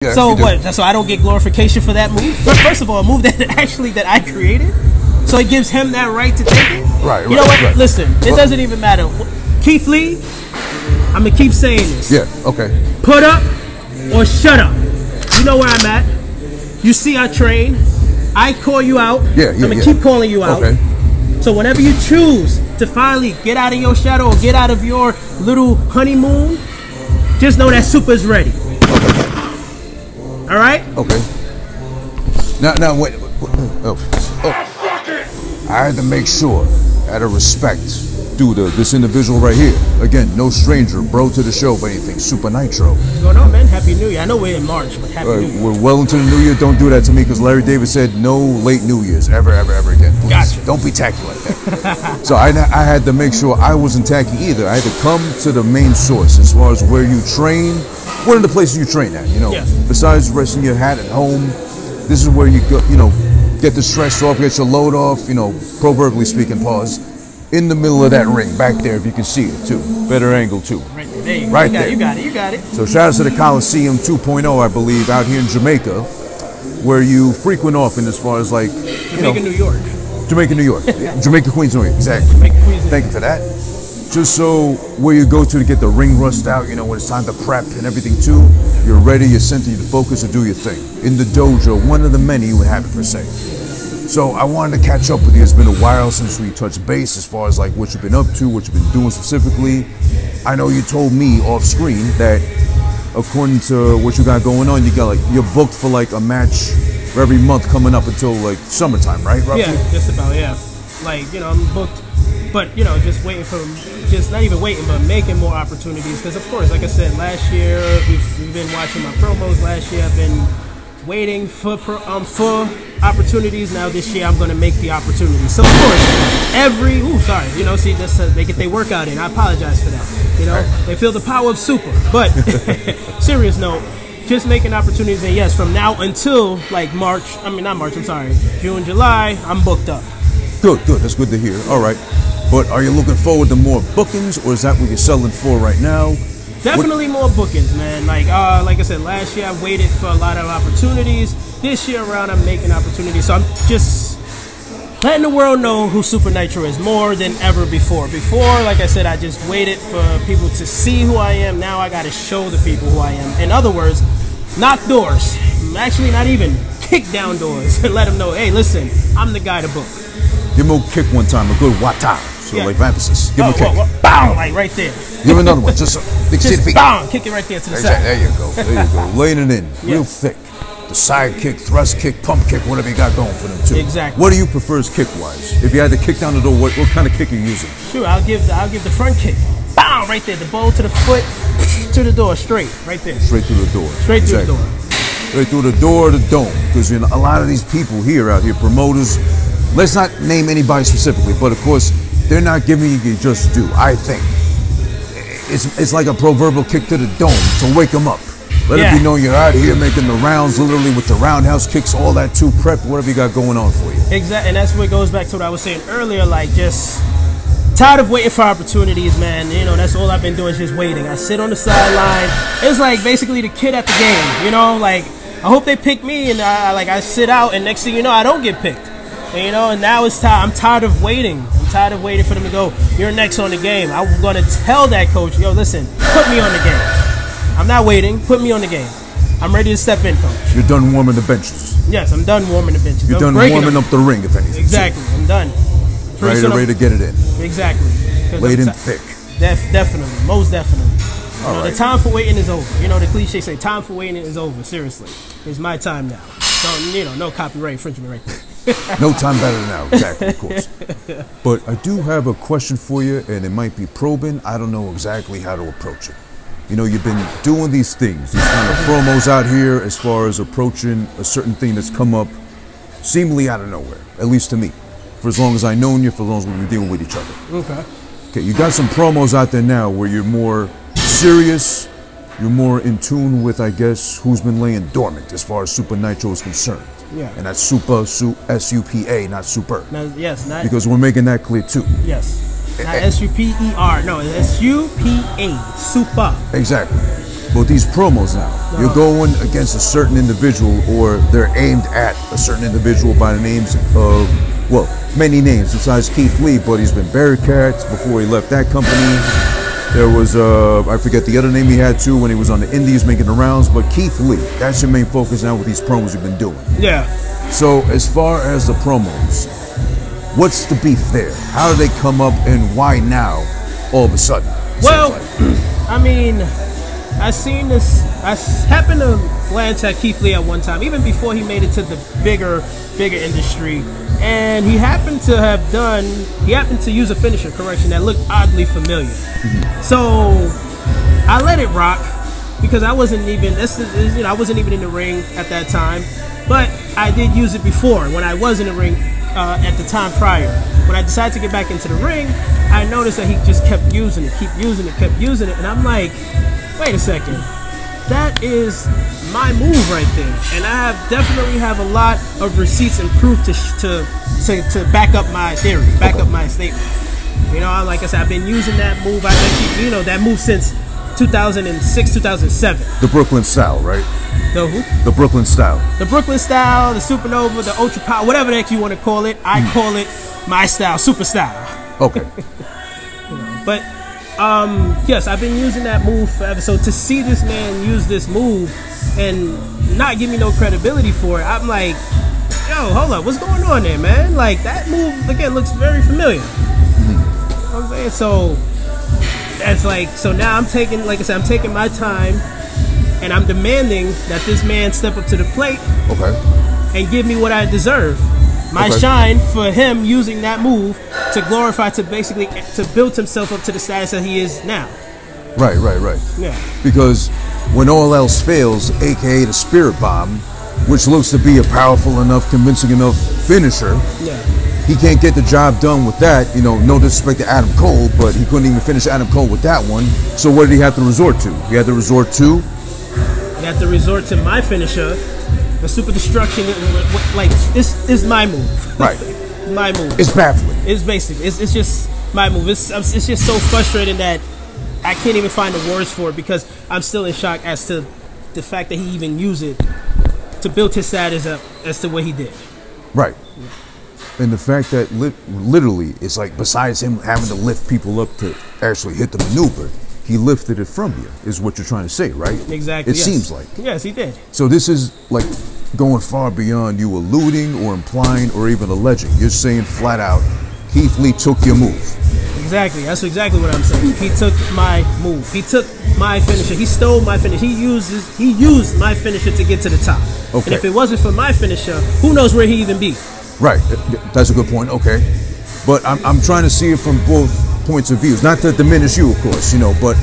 Yeah, so what? So I don't get glorification for that move? First of all, a move that I created. So it gives him that right to take it? Right, You know what? Right. Listen, it doesn't even matter. Keith Lee, I'm going to keep saying this. Yeah, okay. Put up or shut up. You know where I'm at. You see I train. I call you out. Yeah, I'm going to keep calling you out. Okay. So whenever you choose to finally get out of your shadow or get out of your little honeymoon, just know that Supa's ready. Okay. All right? Okay. Now wait. Oh. I had to make sure, out of respect, to this individual right here. Again, no stranger, bro to the show, if anything. Supa Nitro. What's going on, man? Happy New Year. I know we're in March, but Happy New Year. We're well into the New Year. Don't do that to me, because Larry David said no late New Year's ever again. Please. Gotcha. Don't be tacky like that. So I had to make sure I wasn't tacky either. I had to come to the main source as far as where you train. One of the places you train at, you know. Yes. Besides resting your hat at home, this is where you go, you know, get the stress off, get your load off, you know, proverbially speaking, pause. In the middle of that ring, back there, if you can see it too. Better angle too. Right there. There you go. Right You got it. So shout out to the Coliseum 2.0, I believe, out here in Jamaica, where you frequent often as far as like, Jamaica, New York. Jamaica, New York. Jamaica, Queens, New York. Exactly. Jamaica, Queens, Thank you for that. Just so where you go to get the ring rust out, you know, when it's time to prep and everything too, you're ready, you're centered, you're focused to do your thing. In the dojo, one of the many you have it per se. So I wanted to catch up with you. It's been a while since we touched base as far as like what you've been up to, what you've been doing specifically. I know you told me off screen that according to what you got going on, you're booked for like a match for every month coming up until like summertime, right? Roughly? Yeah, just about, yeah. Like, you know, I'm booked, but, you know, just waiting for, just not even waiting, but making more opportunities. Because, of course, like I said, last year, we've been watching my promos. Last year, I've been waiting for opportunities. Now this year, I'm going to make the opportunities. So, of course, you know, see, this, they get their workout in. I apologize for that. You know, they feel the power of Supa. But, serious note, just making opportunities. And yes, from now until like June, July, I'm booked up. Good. That's good to hear. All right. But are you looking forward to more bookings, or is that what you're selling for right now? Definitely more bookings, man. Like I said, last year I waited for a lot of opportunities. This year around, I'm making opportunities. So I'm just letting the world know who Supa Nitro is more than ever before. Before, like I said, I just waited for people to see who I am. Now I got to show the people who I am. In other words, knock doors. Actually, not even kick down doors and let them know, hey, listen, I'm the guy to book. Give him a kick one time, a good wata. So like for emphasis. Give him a kick. Bang! Like right there. Give him another one. Just bang! Kick it right there to the side. There you go. There you go. Laying it in. Real thick. The side kick, thrust kick, pump kick, whatever you got going for them too. Exactly. What do you prefer as kick wise? If you had to kick down the door, what kind of kick are you using? Sure, I'll give the front kick. Bang! Right there. The ball to the foot, to the door, straight. Right there. Straight through the door. Straight through the door. Straight through the door, the dome. Because you know, a lot of these people out here, promoters, let's not name anybody specifically, but of course, they're not giving you just due. I think it's like a proverbial kick to the dome to wake them up. Let it be known you're out here making the rounds, literally with the roundhouse kicks, all that too, prep, whatever you got going on for you. Exactly, and that's what goes back to what I was saying earlier, like just tired of waiting for opportunities, man. You know, that's all I've been doing is just waiting. I sit on the sideline. It's like basically the kid at the game, you know, like I hope they pick me, and I sit out, and next thing you know, I don't get picked. And, you know, and now it's time. I'm tired of waiting. I'm tired of waiting for them to go, you're next on the game. I'm going to tell that coach, yo, listen, put me on the game. I'm not waiting. Put me on the game. I'm ready to step in, coach. You're done warming the benches. Yes, I'm done warming the benches. You're done warming up the ring, if anything. Exactly. I'm done. Ready to get it in. Exactly. Laid in thick. Definitely. Most definitely. All right. The time for waiting is over. You know, the cliche say, time for waiting is over. Seriously. It's my time now. So, you know, no copyright infringement right there. No time better than now, exactly, of course. But I do have a question for you, and it might be probing. I don't know exactly how to approach it. You know, you've been doing these things, these kind of promos out here as far as approaching a certain thing that's come up seemingly out of nowhere, at least to me. For as long as I've known you, for as long as we've been dealing with each other. Okay, you got some promos out there now where you're more serious, you're more in tune with, I guess, who's been laying dormant as far as Supa Nitro is concerned. Yeah. And that's Supa, S-U-P-A, not Super. Yes, not. Because we're making that clear too. Yes. Not S-U-P-E-R. No, it's S-U-P-A. Supa. Exactly. But these promos now, you're going against a certain individual, or they're aimed at a certain individual by the names of, well, many names besides Keith Lee, but he's been Bearcat before he left that company. There was, I forget the other name he had too when he was on the Indies making the rounds, but Keith Lee, that's your main focus now with these promos you've been doing. Yeah. So as far as the promos, what's the beef there? How do they come up and why now all of a sudden? Well, I mean, I seen this. I happened to glance at Keith Lee at one time, even before he made it to the bigger industry, and he happened to use a finisher correction that looked oddly familiar. So I let it rock because I wasn't even I wasn't even in the ring at that time, but I did use it before when I was in the ring at the time prior. When I decided to get back into the ring, I noticed that he just kept using it, kept using it, and I'm like, wait a second, that is my move right there, and I definitely have a lot of receipts and proof to back up my theory, back up my statement. You know, like I said, I've been using that move. I've actually, you know, that move since 2006, 2007. The Brooklyn style, right? The who? The Brooklyn style. The Brooklyn style, the Supernova, the Ultra Power, whatever the heck you want to call it. I call it my style, super style. Okay. You know, but yes, I've been using that move forever. So to see this man use this move and not give me no credibility for it, I'm like, yo, hold up, what's going on there, man? Like, that move again looks very familiar. You know what I'm saying? So that's like, so now I'm taking, like I said, I'm taking my time and I'm demanding that this man step up to the plate, and give me what I deserve. My shine for him using that move to glorify, to basically to build himself up to the status that he is now. Right. Yeah. Because when all else fails, aka the Spirit Bomb, which looks to be a powerful enough, convincing enough finisher, he can't get the job done with that. You know, no disrespect to Adam Cole, but he couldn't even finish Adam Cole with that one. So what did he have to resort to? He had to resort to? He had to resort to my finisher. The super destruction, like, this is my move. Right. My move. It's baffling. It's basically, it's just my move. It's just so frustrating that I can't even find the words for it, because I'm still in shock as to the fact that he even used it to build his status up as to what he did. Right. And the fact that literally, it's like, besides him having to lift people up to actually hit the maneuver, he lifted it from you, is what you're trying to say, right? Exactly. It seems like. Yes, he did. So this is like going far beyond you alluding or implying or even alleging. You're saying flat out, Keith Lee took your move. Exactly. That's exactly what I'm saying. He took my move. He took my finisher. He stole my finisher. He used my finisher to get to the top. Okay. And if it wasn't for my finisher, who knows where he'd even be? Right. That's a good point. Okay. But I'm trying to see it from both points of views. Not to diminish you, of course, you know, but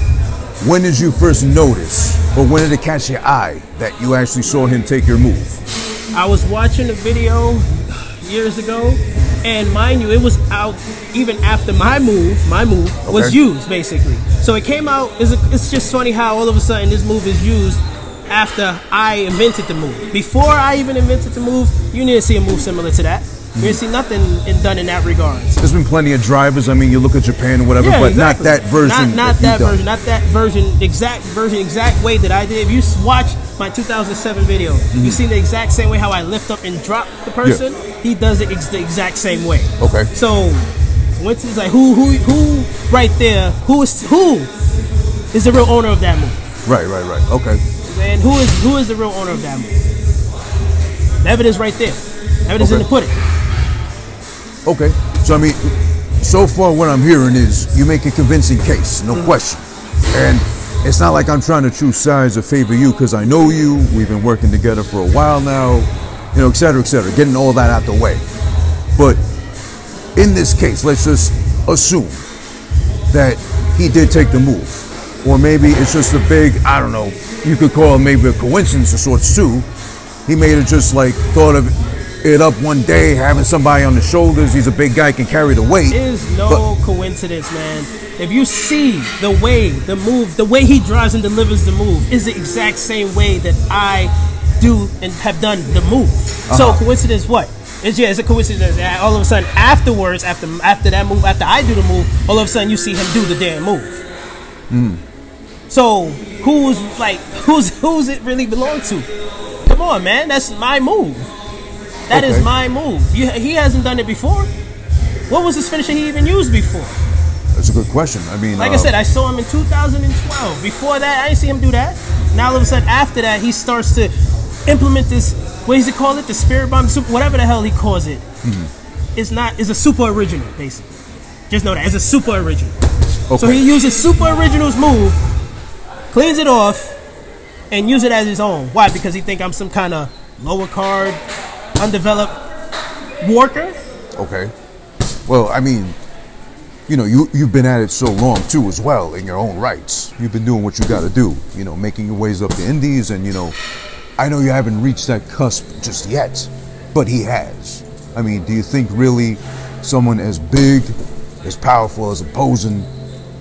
when did you first notice, or when did it catch your eye that you actually saw him take your move? I was watching a video years ago, and mind you, it was out even after my move was used, basically. So it came out, it's just funny how all of a sudden this move is used after I invented the move. Before I even invented the move, you didn't see a move similar to that. You didn't see nothing done in that regard. There's been plenty of drivers. I mean, you look at Japan or whatever, but exactly. Not that version. Not that version, exact way that I did. If you watch my 2007 video, you see the exact same way how I lift up and drop the person. Yeah. He does it the exact same way. Okay. So, once it's like who right there, who is the real owner of that move? Right. Okay. And who is the real owner of that move? The evidence right there. Evidence in the pudding. Okay, so I mean, so far what I'm hearing is you make a convincing case, no question. And it's not like I'm trying to choose sides or favor you, because I know you, we've been working together for a while now, you know, et cetera, getting all that out the way. But in this case, let's just assume that he did take the move. Or maybe it's just a big, I don't know, you could call it maybe a coincidence of sorts too. He made it just like, thought of it up one day, having somebody on the shoulders. He's a big guy, can carry the weight. There's no coincidence, man. If you see the way he drives and delivers the move is the exact same way that I do and have done the move. So coincidence what? It's a coincidence that all of a sudden afterwards, after that move, after I do the move, all of a sudden you see him do the damn move. So who's it really belong to? Come on, man, that's my move. That is my move. He hasn't done it before. What was his finisher he even used before? That's a good question. I mean, like I said, I saw him in 2012. Before that, I didn't see him do that. Now all of a sudden, after that, he starts to implement this. What does he call it? The spirit bomb, whatever the hell he calls it. It's a super original, basically. Just know that it's a super original. Okay. So he uses super original's move, cleans it off, and use it as his own. Why? Because he think I'm some kind of lower card, undeveloped worker. Okay. Well, I mean, you know, you've been at it so long too, as well, in your own rights. You've been doing what you got to do. You know, making your ways up the indies, and you know, I know you haven't reached that cusp just yet, but he has. I mean, do you think really someone as big, as powerful, as imposing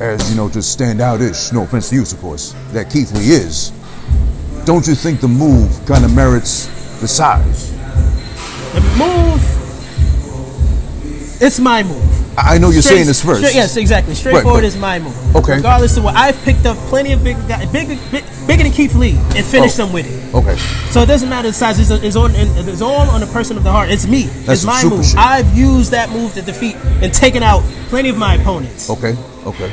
as, you know, just standout-ish, no offense to you, of course, that Keith Lee is, don't you think the move kind of merits the size? The move, it's my move. I know you're saying this first. Yes, exactly. Straightforward is my move. Okay. Regardless of what, I've picked up plenty of big guys, bigger than Keith Lee, and finished them with it. Okay. So it doesn't matter the size. It's all on the person of the heart. It's me. It's my move. Shit. I've used that move to defeat and taken out plenty of my opponents. Okay. Okay.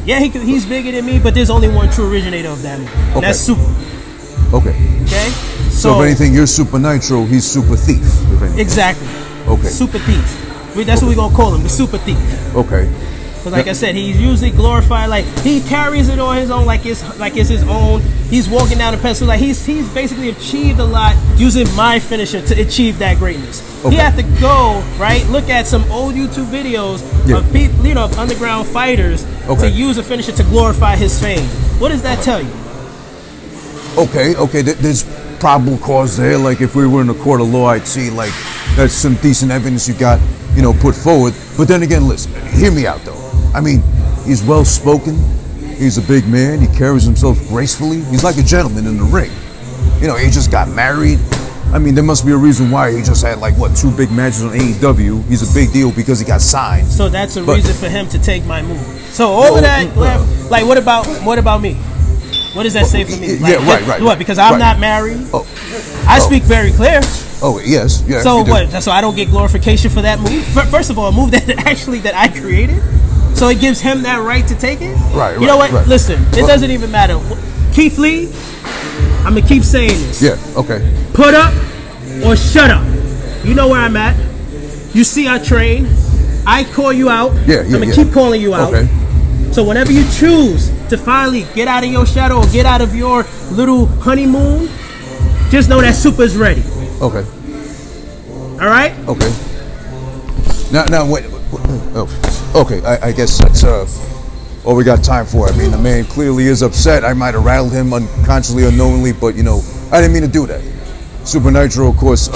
Yeah, he's bigger than me, but there's only one true originator of that move. Okay. That's Supa. Okay. Okay. So if anything, you're Supa Nitro. He's Supa Thief. If anything. Exactly. Okay. Supa Thief. That's what we're gonna call him, the Supa Thief. Okay. Because like I said, he's usually glorified, like he carries it on his own, like it's his own. He's walking down the pencil, like he's basically achieved a lot using my finisher to achieve that greatness. Okay. He had to go look at some old YouTube videos of people, of underground fighters to use a finisher to glorify his fame. What does that tell you? Okay. There's probable cause there. Like if we were in a court of law, I'd see like that's some decent evidence you got, put forward. But then again, listen, hear me out though. I mean, he's well spoken. He's a big man. He carries himself gracefully. He's like a gentleman in the ring. He just got married. I mean, there must be a reason why he just had like 2 big matches on AEW. He's a big deal because he got signed. So that's a reason for him to take my move. So all of that, like what about me? What does that say for me? Like, right. What? Because I'm not married. I speak very clear. Oh yes, yeah. So what? So I don't get glorification for that move. First of all, a move that I created. So it gives him that right to take it. Right. You know what? Right. Listen, it doesn't even matter. Keith Lee, I'm gonna keep saying this. Yeah. Okay. Put up or shut up. You know where I'm at. You see I train. I call you out. Yeah. I'm gonna keep calling you out. Okay. So whenever you choose to finally get out of your shadow or get out of your little honeymoon, just know that Supa's ready. Okay. All right. Okay. Now wait. Okay. I guess that's all we got time for. I mean, the man clearly is upset. I might have rattled him unconsciously, unknowingly, but I didn't mean to do that. Supa Nitro, of course,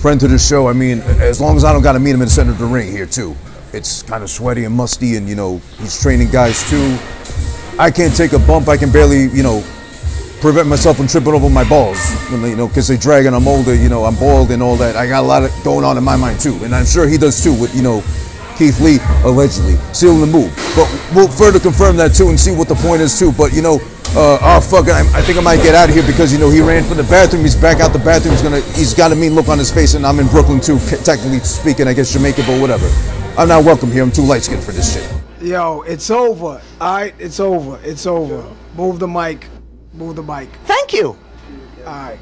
friend to the show. I mean, as long as I don't got to meet him in the center of the ring here too. It's kind of sweaty and musty, and he's training guys too. I can't take a bump. I can barely prevent myself from tripping over my balls, because they drag and I'm older. I'm bald and all that. I got a lot going on in my mind too, and I'm sure he does too. With Keith Lee allegedly sealing the move, but we'll further confirm that too and see what the point is too. But I think I might get out of here because he ran from the bathroom. He's back out the bathroom. He's got a mean look on his face, and I'm in Brooklyn too, technically speaking. I guess Jamaica, but whatever. I'm not welcome here. I'm too light skinned for this shit. Yo, it's over. All right, it's over. It's over. Move the mic. Move the mic. Thank you. All right.